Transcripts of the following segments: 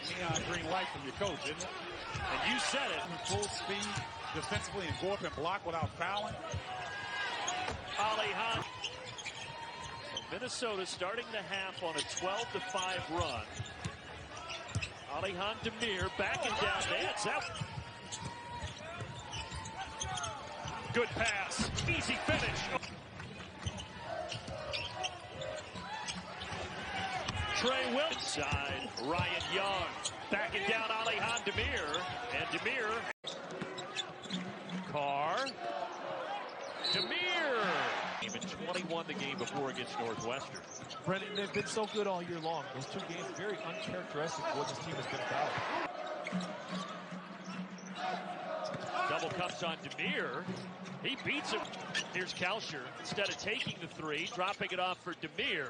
neon green light from your coach, isn't it? And you said it. Full speed defensively and go up and block without fouling. Alihan. So Minnesota starting the half on a 12-5 run. Alihan Demir backing down. That's out. Good pass. Easy finish. Trey Williams. Side. Ryan Young. Backing down Alihan Demir. And Demir. Carr. Demir. Even 21 the game before against Northwestern. Brendan, they've been so good all year long. Those two games very uncharacteristic of what this team has been about. Double cups on Demir. He beats him. Here's Kalsher. Instead of taking the three, dropping it off for Demir.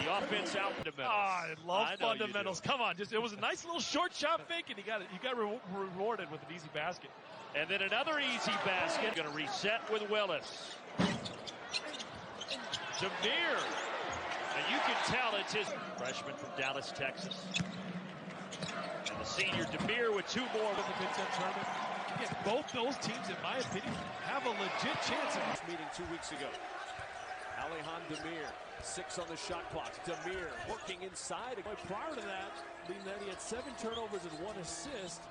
The offense out fundamentals. I love fundamentals. Come on, it was a nice little short shot fake, and you got rewarded with an easy basket. And then another easy basket. Going to reset with Willis. Demir. And you can tell it's his freshman from Dallas, Texas. And the senior Demir with two more with the Big Ten tournament. Yes, both those teams, in my opinion, have a legit chance in this meeting 2 weeks ago. Alihan Demir, 6 on the shot clock. Demir working inside. Prior to that, being that he had 7 turnovers and 1 assist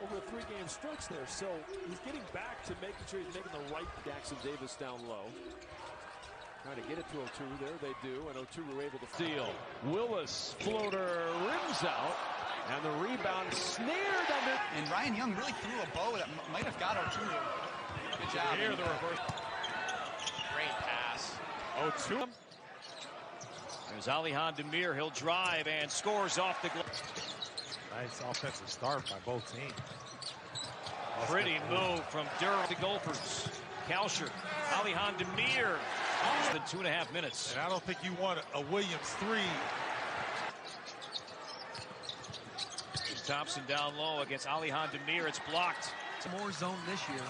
over a 3-game stretch there. So he's getting back to making sure he's making the right. Jackson Davis down low. Trying to get it to Oturu. There they do, and Oturu able to steal. Willis floater rims out, and the rebound snared under. And Ryan Young really threw a bow that might have got Oturu. Good job. Here the reverse. Great pass. Oturu. There's Alihan Demir. He'll drive and scores off the glove. Nice offensive start by both teams. Pretty move from Durham. The Gophers. Kalsher. Alihan Demir. Than 2.5 minutes. And I don't think you want a Williams 3. Thompson down low against Alihan Demir. It's blocked. More zone this year.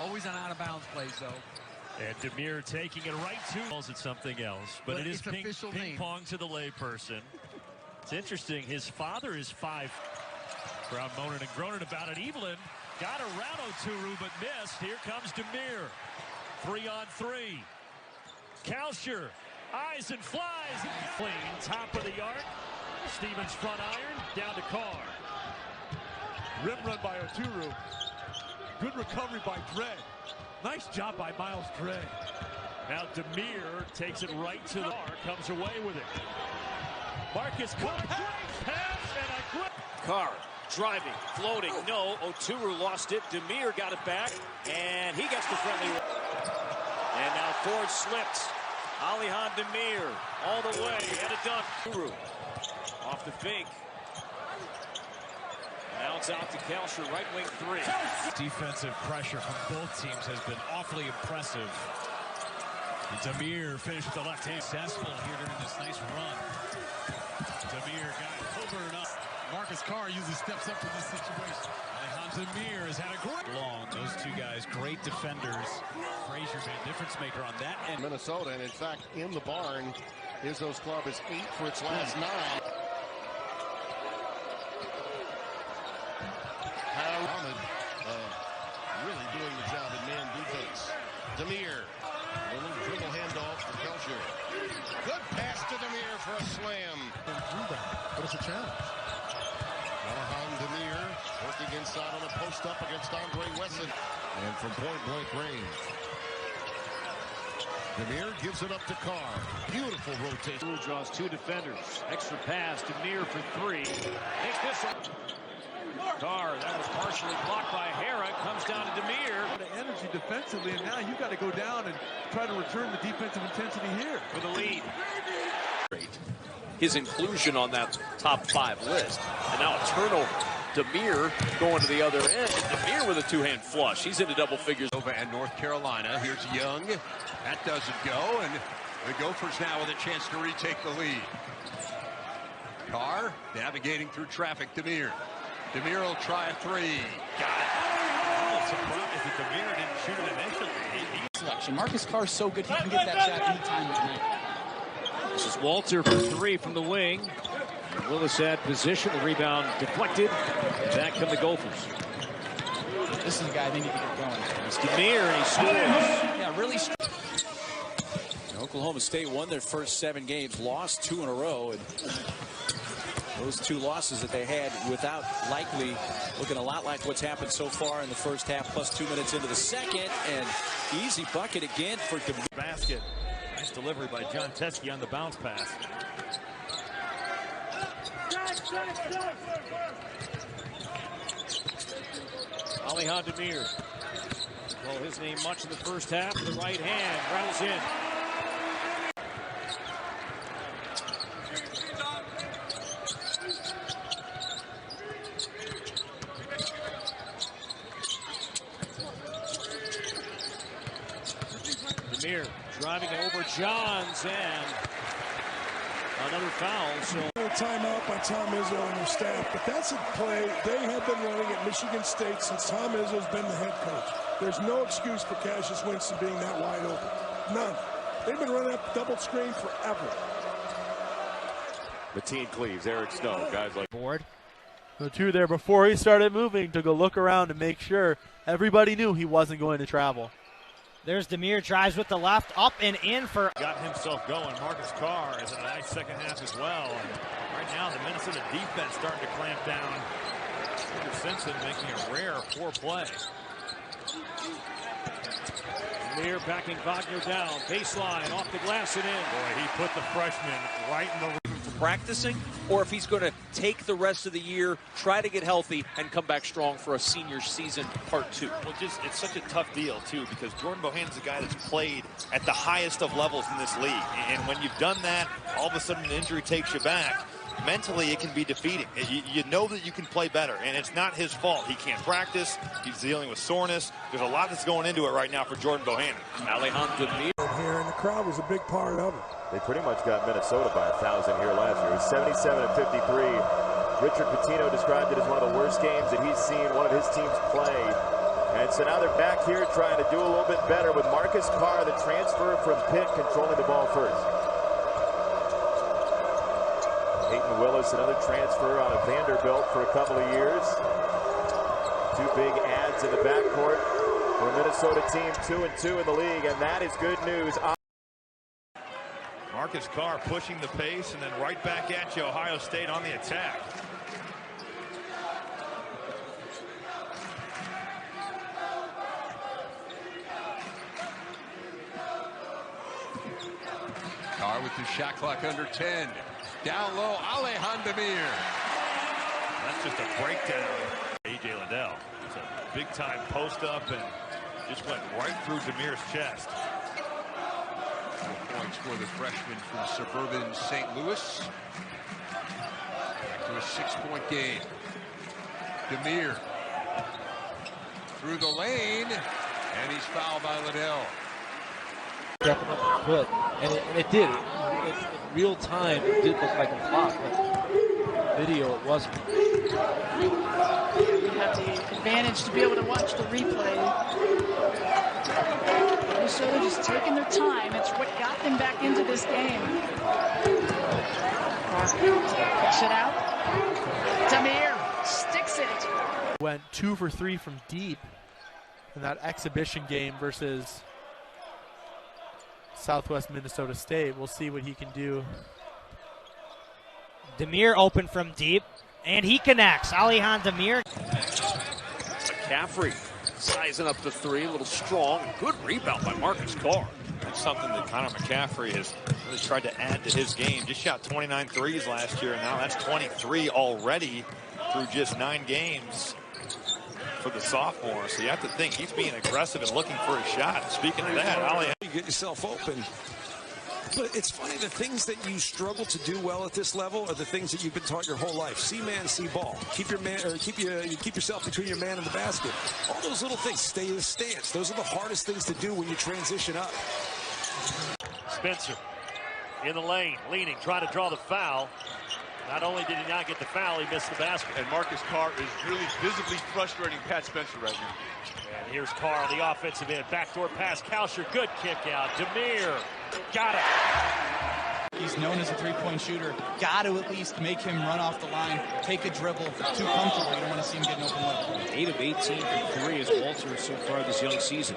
Always on out-of-bounds plays, though. And Demir taking it right to calls it something else. But it is ping pong to the layperson. It's interesting. His father is 5. Crowd moaning and groaning about it. Evelyn got around Oturu but missed. Here comes Demir. 3-on-3. Kalsher, eyes and flies. Clean, top of the arc. Stevens front iron, down to Carr. Rim run by Oturu. Good recovery by Dredd. Nice job by Miles Dredd. Now Demir takes it right to the Carr, comes away with it. Marcus Carr, pass and a grip. Carr driving, floating, no. Oturu lost it. Demir got it back, and he gets the friendly. And now Ford slipped. Alihan Demir all the way at a dunk. Off the fake. Now it's out to Kalsher, right wing 3. Defensive pressure from both teams has been awfully impressive. Demir finished with the left hand. Successful here during this nice run. Demir got covered up. Marcus Carr usually steps up in this situation. Alihan Demir has had a great long. Those two guys, great defenders. Frazier been a difference maker on that end. Minnesota, and in fact, in the barn, Izzo's club is 8 for its last 9. Ahmed really doing the job in man defense. Demir, a little dribble handoff for Kalsher. Good pass to Demir for a slam. But it's a challenge. Alihan Demir working inside on a post-up against Andre Wesson. And from point-blank range. Demir gives it up to Carr. Beautiful rotation. Draws 2 defenders. Extra pass. Demir for 3. Makes this one. Carr, that was partially blocked by Hara. Comes down to Demir. The energy defensively, and now you got to go down and try to return the defensive intensity here. For the lead. His inclusion on that top 5 list. And now a turnover. Demir going to the other end. Demir with a 2-hand flush. He's into double figures. Over at North Carolina. Here's Young. That doesn't go. And the Gophers now with a chance to retake the lead. Carr navigating through traffic. Demir. Demir will try a 3. Got it. Surprised that Demir didn't shoot it initially. Selection. Marcus Carr is so good, he can get that shot anytime tonight. This is Walter for 3 from the wing. Willis had position, the rebound deflected. Back come the Gophers. This is a guy they need to get going. It's Demir, and he scores. Yeah, really. Oklahoma State won their first 7 games, lost 2 in a row, and those 2 losses that they had without Likely looking a lot like what's happened so far in the first half, plus 2 minutes into the second, and easy bucket again for Demir. Basket. Nice delivery by John Teskey on the bounce pass. Alihan Demir. Well, his name much in the first half. The right hand rattles in. Demir driving over Johns, and another foul. So timeout by Tom Izzo and their staff, but that's a play they have been running at Michigan State since Tom Izzo's been the head coach. There's no excuse for Cassius Winston being that wide open. None. They've been running that double screen forever. Mateen Cleaves, Eric Snow, guys like board. The 2 there before he started moving, took a look around to make sure everybody knew he wasn't going to travel. There's Demir, drives with the left, up and in for... Got himself going. Marcus Carr is in a nice second half as well. And right now, the Minnesota defense starting to clamp down. Peter Simpson making a rare poor play. Demir backing Wagner down. Baseline, off the glass and in. Boy, he put the freshman right in the... Practicing, or if he's going to take the rest of the year, try to get healthy, and come back strong for a senior season part 2. Well, it's such a tough deal, too, because Jordan Bohannon's a guy that's played at the highest of levels in this league. And when you've done that, all of a sudden an injury takes you back. Mentally, it can be defeating. You know that you can play better, and it's not his fault. He can't practice. He's dealing with soreness. There's a lot that's going into it right now for Jordan Bohannon. Alihan Demir. Here, and the crowd was a big part of it. they pretty much got Minnesota by 1,000 here last year. It was 77-53. Richard Pitino described it as one of the worst games that he's seen one of his teams play. And so now they're back here trying to do a little bit better with Marcus Carr, the transfer from Pitt, controlling the ball first. Peyton Willis, another transfer out of Vanderbilt for a couple of years. Two big adds in the backcourt for a Minnesota team 2-2 in the league, and that is good news. Marcus Carr pushing the pace, and then right back at you, Ohio State on the attack. Carr with the shot clock under 10. Down low, Alihan Demir. That's just a breakdown. A.J. Liddell. It's a big-time post-up and just went right through Demir's chest. 4 points for the freshman from suburban St. Louis. Back to a 6-point game. Demir through the lane, and he's fouled by Liddell. Definitely could, and it did. In real time, it did look like a flop, but video, it wasn't. We have the advantage to be able to watch the replay. Minnesota just taking their time. It's what got them back into this game. Push it out. Demir sticks it. Went 2 for 3 from deep in that exhibition game versus Southwest Minnesota State. We'll see what he can do. Demir open from deep, and he connects. Alihan Demir. McCaffrey sizing up the three, a little strong. Good rebound by Marcus Carr. That's something that Connor McCaffrey has really tried to add to his game. Just shot 29 threes last year, and now that's 23 already through just 9 games for the sophomore. So you have to think he's being aggressive and looking for a shot. Speaking of that, Alihan. You get yourself open. But it's funny, the things that you struggle to do well at this level are the things that you've been taught your whole life. See man, see ball. Keep your man, or keep yourself between your man and the basket. All those little things. Stay in the stance. Those are the hardest things to do when you transition up. Spencer in the lane, leaning, trying to draw the foul. Not only did he not get the foul, he missed the basket. And Marcus Carr is really visibly frustrating Pat Spencer right now. And here's Carr on the offensive end. Backdoor pass, Kalsher, good kick out. Demir got it. He's known as a three-point shooter. Got to at least make him run off the line, take a dribble. Too comfortable. You don't want to see him get an open look. 8 of 18 from 3 as Walter so far this young season.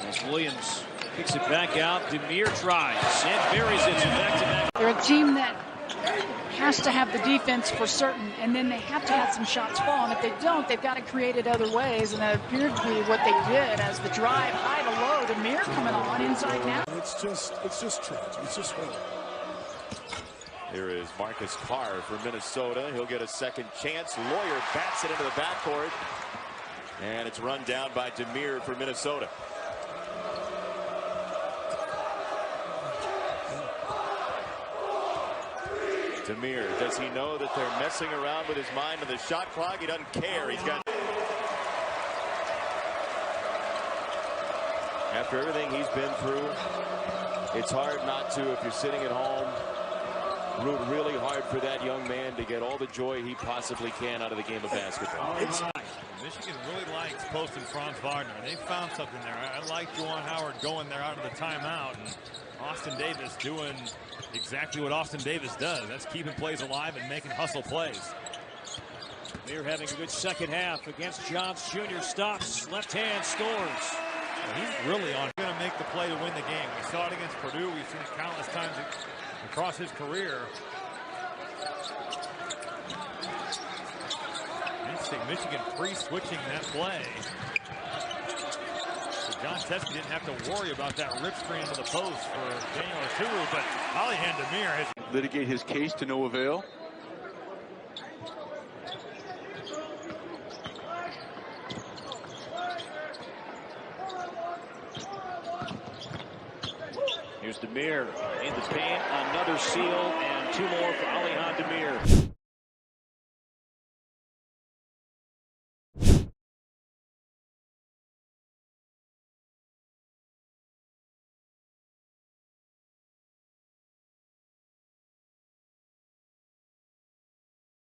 As Williams kicks it back out, Demir tries and buries it. Back-to-back. They're a team that has to have the defense for certain, and then they have to have some shots fall. And if they don't, they've got to create it other ways, and that appeared to be what they did as the drive high to low. Demir coming on inside now. It's just tragic. It's just horrible. Here is Marcus Carr for Minnesota. He'll get a second chance. Lawyer bats it into the backcourt, and it's run down by Demir for Minnesota. Demir, does he know that they're messing around with his mind on the shot clock? He doesn't care. He's got. After everything he's been through, it's hard not to, if you're sitting at home, root really hard for that young man to get all the joy he possibly can out of the game of basketball. Michigan really likes posting Franz Wagner. They found something there. I like Juwan Howard going there out of the timeout, and Austin Davis doing exactly what Austin Davis does. That's keeping plays alive and making hustle plays. They're having a good second half against Johns Jr. Stops, left hand, scores. He's really on. Going to make the play to win the game. We saw it against Purdue. We've seen it countless times across his career. Interesting, Michigan pre-switching that play. So John Teske didn't have to worry about that rip screen to the post for Daniel Arturu, but Alihan Demir has litigate his case to no avail. Here's Demir in the paint, another seal, and 2 more for Alihan Demir.